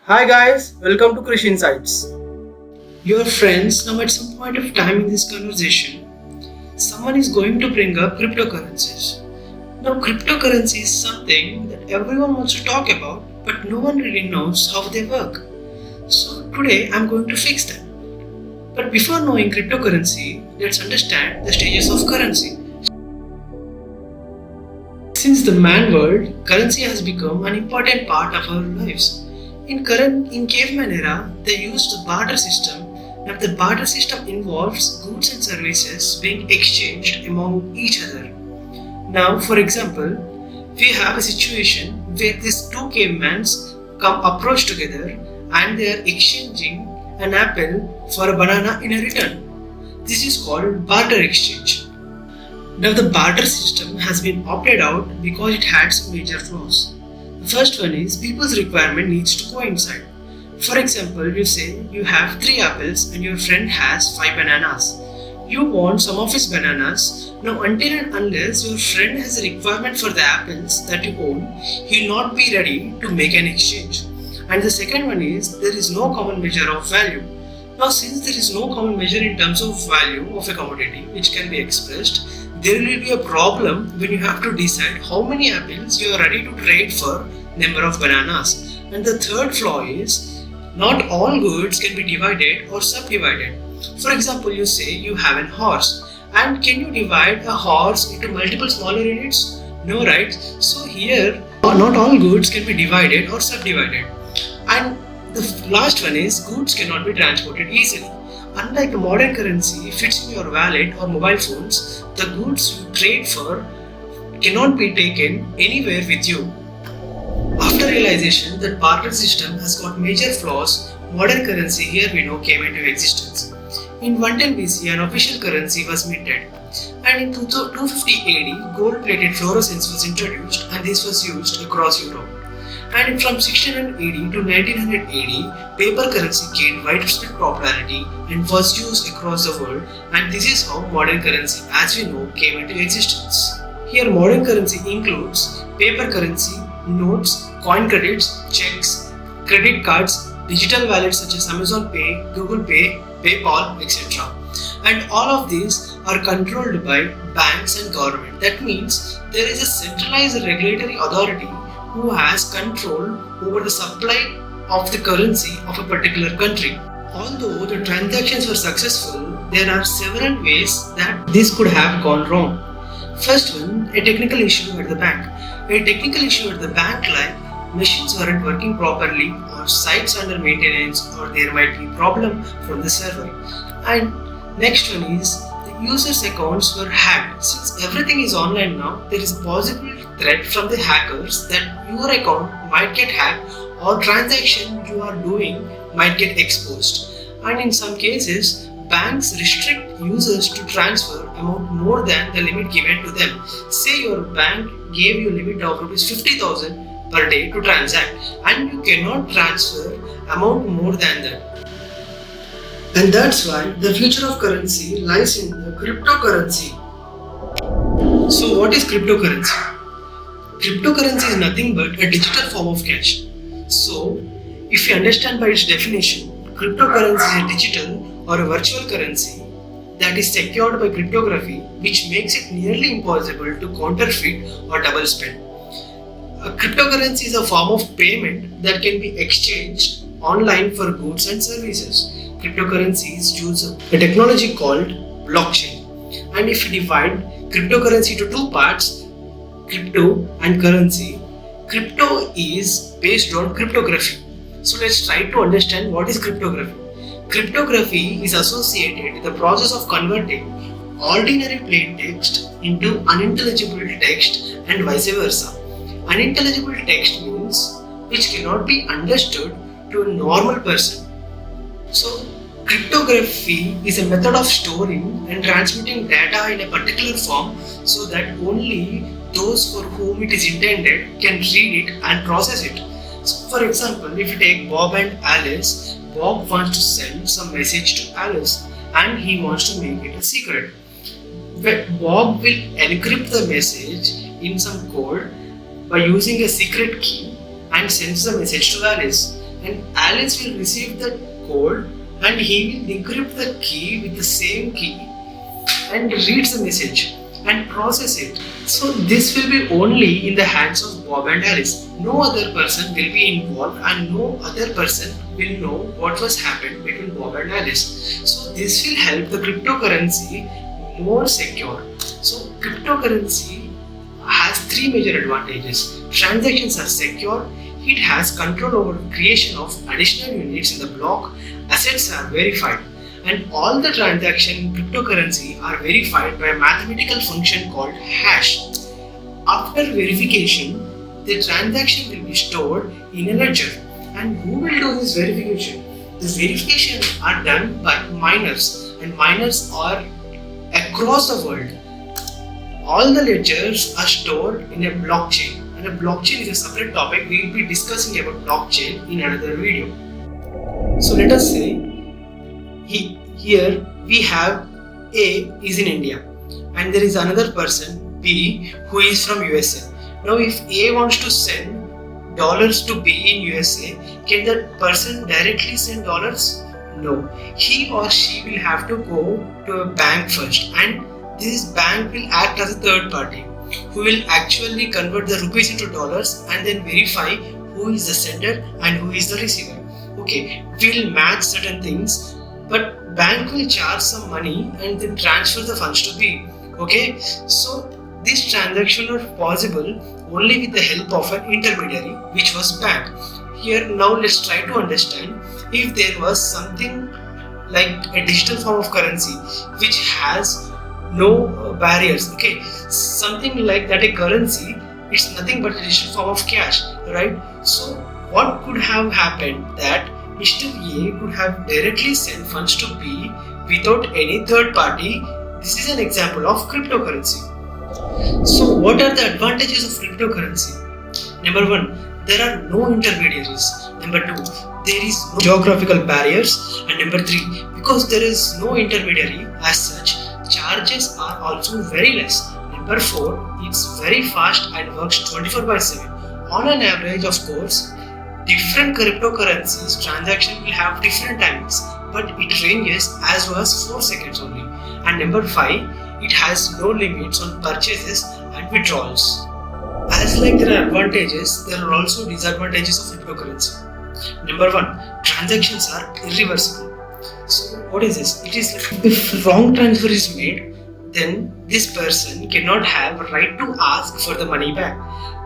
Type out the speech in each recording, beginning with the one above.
Hi guys, welcome to Krish Insights. Your friends, now at some point of time in this conversation, someone is going to bring up cryptocurrencies. Now, cryptocurrency is something that everyone wants to talk about, but no one really knows how they work. So, today I'm going to fix that. But before knowing cryptocurrency, let's understand the stages of currency. Since the man world, currency has become an important part of our lives. In caveman era, they used the barter system. Now the barter system involves goods and services being exchanged among each other. Now, for example, we have a situation where these two cavemans come approach together and they are exchanging an apple for a banana in a return. This is called barter exchange. Now the barter system has been opted out because it had some major flaws. The first one is people's requirement needs to coincide. For example, you say you have 3 apples and your friend has 5 bananas. You want some of his bananas. Now until and unless your friend has a requirement for the apples that you own, he will not be ready to make an exchange. And the second one is there is no common measure of value. Now since there is no common measure in terms of value of a commodity which can be expressed, there will be a problem when you have to decide how many apples you are ready to trade for number of bananas. And the third flaw is not all goods can be divided or subdivided. For example, you say you have an horse, and can you divide a horse into multiple smaller units? No, right? So here not all goods can be divided or subdivided. And the last one is goods cannot be transported easily. Unlike a modern currency fits in your wallet or mobile phones, the goods you trade for cannot be taken anywhere with you. After realization that barter system has got major flaws, modern currency here we know came into existence. In 110 BC, an official currency was minted, and in 250 AD, gold-plated fluorescence was introduced, and this was used across Europe. And from 1600 AD to 1900 AD, paper currency gained widespread popularity and was used across the world, and this is how modern currency as we know came into existence. Here modern currency includes paper currency, notes, coin credits, checks, credit cards, digital wallets such as Amazon Pay, Google Pay, PayPal, etc. And all of these are controlled by banks and government. That means there is a centralized regulatory authority who has control over the supply of the currency of a particular country. Although the transactions were successful, there are several ways that this could have gone wrong. First one, a technical issue at the bank. A technical issue at the bank like machines weren't working properly or sites under maintenance or there might be problem from the server. And next one is the users' accounts were hacked. Since everything is online now, there is a possible threat from the hackers that your account might get hacked or transaction you are doing might get exposed. And in some cases, banks restrict users to transfer amount more than the limit given to them. Say your bank gave you a limit of rupees 50,000 per day to transact and you cannot transfer amount more than that. And that's why the future of currency lies in the cryptocurrency. So what is cryptocurrency? Cryptocurrency is nothing but a digital form of cash. So if you understand by its definition, cryptocurrency is a digital or a virtual currency that is secured by cryptography, which makes it nearly impossible to counterfeit or double spend. A cryptocurrency is a form of payment that can be exchanged online for goods and services. Cryptocurrencies use a technology called blockchain. And if you divide cryptocurrency into two parts, crypto and currency, crypto is based on cryptography. So let's try to understand what is cryptography. Cryptography is associated with the process of converting ordinary plain text into unintelligible text and vice versa. Unintelligible text means which cannot be understood to a normal person. So, cryptography is a method of storing and transmitting data in a particular form so that only those for whom it is intended can read it and process it. So, for example, if you take Bob and Alice, Bob wants to send some message to Alice and he wants to make it a secret. But Bob will encrypt the message in some code by using a secret key and sends the message to Alice. and Alice will receive the code and he will decrypt the key with the same key and reads the message and process it. So this will be only in the hands of Bob and Alice. No other person will be involved and no other person will know what was happened between Bob and Alice. So this will help the cryptocurrency more secure. So cryptocurrency has three major advantages. Transactions are secure, it has control over creation of additional units in the block, assets are verified, and all the transactions in cryptocurrency are verified by a mathematical function called hash. After verification, the transaction will be stored in a ledger. And who will do this verification? The verification are done by miners, and miners are across the world. All the ledgers are stored in a blockchain, and a blockchain is a separate topic. We will be discussing about blockchain in another video. So let us say here we have A is in India and there is another person B who is from USA. Now if A wants to send dollars to B in USA, can that person directly send dollars? No. He or she will have to go to a bank first, and this bank will act as a third party who will actually convert the rupees into dollars and then verify who is the sender and who is the receiver. Okay, we'll match certain things, but bank will charge some money and then transfer the funds to B. Okay, so this transaction was possible only with the help of an intermediary, which was bank. Here now let's try to understand if there was something like a digital form of currency which has no barriers. Okay, something like that, a currency, it's nothing but a digital form of cash, right? So what could have happened that Mr. A could have directly sent funds to B without any third party? This is an example of cryptocurrency. So what are the advantages of cryptocurrency? Number one, there are no intermediaries. Number two, there is no geographical barriers. And number three, because there is no intermediary as such, charges are also very less. Number four, it's very fast and works 24/7. On an average, of course, different cryptocurrencies transaction will have different timings, but it ranges as low as 4 seconds only. And number 5, it has no limits on purchases and withdrawals. As like there are advantages, there are also disadvantages of cryptocurrency. Number 1, transactions are irreversible. So what is this? It is like if wrong transfer is made, then this person cannot have a right to ask for the money back,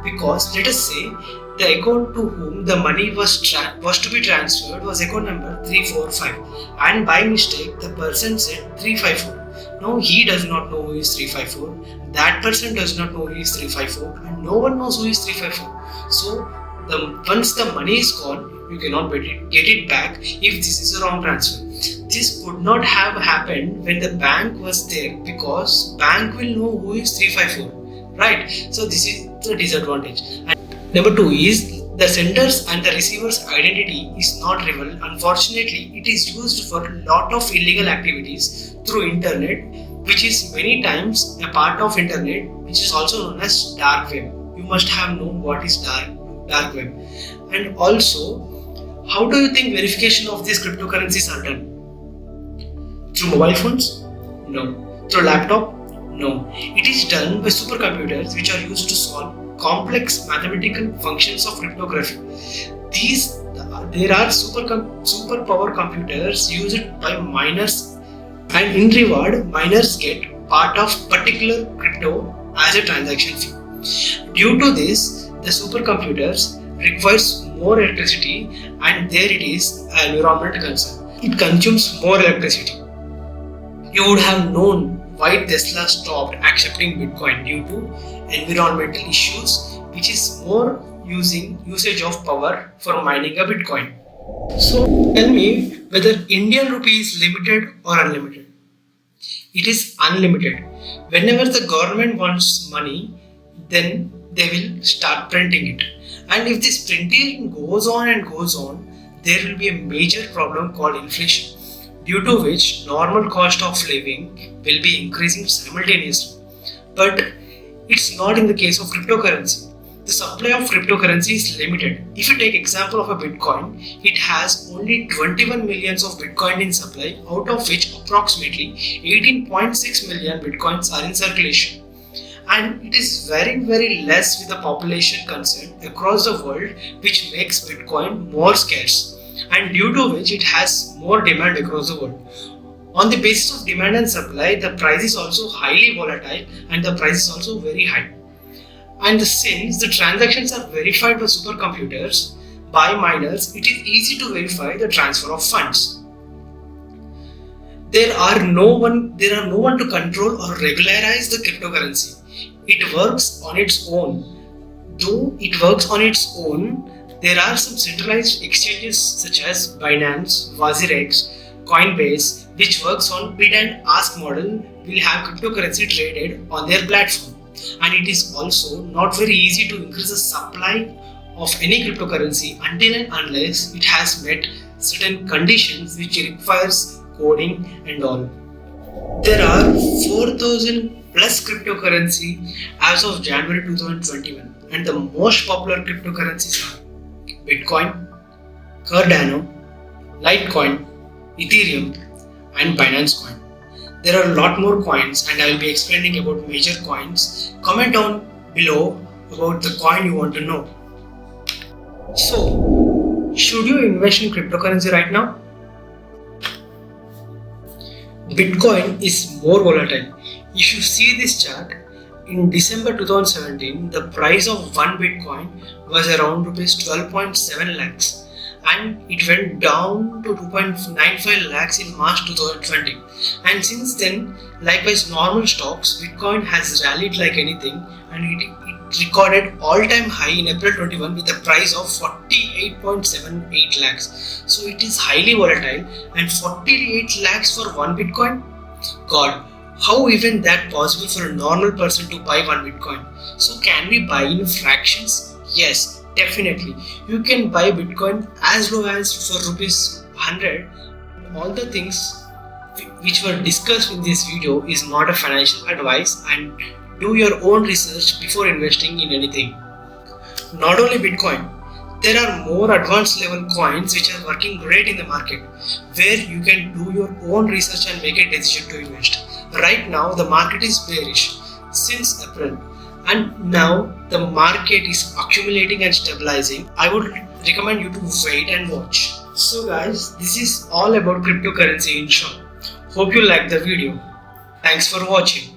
because let us say the account to whom the money was to be transferred was account number 345, and by mistake the person said 354. Now he does not know who is 354, that person does not know who is 354, and no one knows who is 354. So once the money is gone, you cannot get it back if this is a wrong transfer. This could not have happened when the bank was there, because bank will know who is 354, right? So this is the disadvantage. And number 2 is the sender's and the receiver's identity is not revealed. Unfortunately, it is used for a lot of illegal activities through internet, which is many times a part of internet, which is also known as dark web. You must have known what is dark web. And also, how do you think verification of these cryptocurrencies are done? Through mobile phones? No. Through laptop? No. It is done by supercomputers, which are used to solve complex mathematical functions of cryptography. There are superpower computers used by miners, and in reward, miners get part of particular crypto as a transaction fee. Due to this, the supercomputers requires more electricity, and there it is an environmental concern. It consumes more electricity. You would have known why Tesla stopped accepting Bitcoin due to environmental issues, which is more usage of power for mining a Bitcoin. So tell me whether Indian rupee is limited or unlimited. It is unlimited. Whenever the government wants money, then they will start printing it. And if this printing goes on and goes on, there will be a major problem called inflation, due to which normal cost of living will be increasing simultaneously. But it's not in the case of cryptocurrency. The supply of cryptocurrency is limited. If you take example of a Bitcoin, it has only 21 millions of Bitcoin in supply, out of which approximately 18.6 million Bitcoins are in circulation. And it is very less with the population concerned across the world, which makes Bitcoin more scarce, and due to which it has more demand across the world. On the basis of demand and supply, the price is also highly volatile and the price is also very high. And since the transactions are verified by supercomputers by miners, it is easy to verify the transfer of funds. There are no one to control or regularize the cryptocurrency. It works on its own. Though it works on its own, there are some centralized exchanges such as Binance, WazirX, Coinbase, which works on bid and ask model, will have cryptocurrency traded on their platform. And it is also not very easy to increase the supply of any cryptocurrency until and unless it has met certain conditions which requires coding and all. There are 4,000 plus cryptocurrency as of January 2021, and the most popular cryptocurrencies are Bitcoin, Cardano, Litecoin, Ethereum, and Binance Coin. There are a lot more coins and I will be explaining about major coins. Comment down below about the coin you want to know. So, should you invest in cryptocurrency right now? Bitcoin is more volatile. If you see this chart, in December 2017, the price of one Bitcoin was around Rs 12.7 lakhs. And it went down to 2.95 lakhs in March 2020. And since then, likewise normal stocks, Bitcoin has rallied like anything, and it recorded all-time high in April 21 with a price of 48.78 lakhs. So it is highly volatile, and 48 lakhs for one Bitcoin? God, how even that possible for a normal person to buy one Bitcoin? So can we buy in fractions? Yes. Definitely, you can buy Bitcoin as low as for Rs 100. All the things which were discussed in this video is not a financial advice, and do your own research before investing in anything. Not only Bitcoin, there are more advanced level coins which are working great in the market, where you can do your own research and make a decision to invest. Right now, the market is bearish since April. And now the market is accumulating and stabilizing. I would recommend you to wait and watch. So guys, this is all about cryptocurrency in short. Hope you liked the video. Thanks for watching.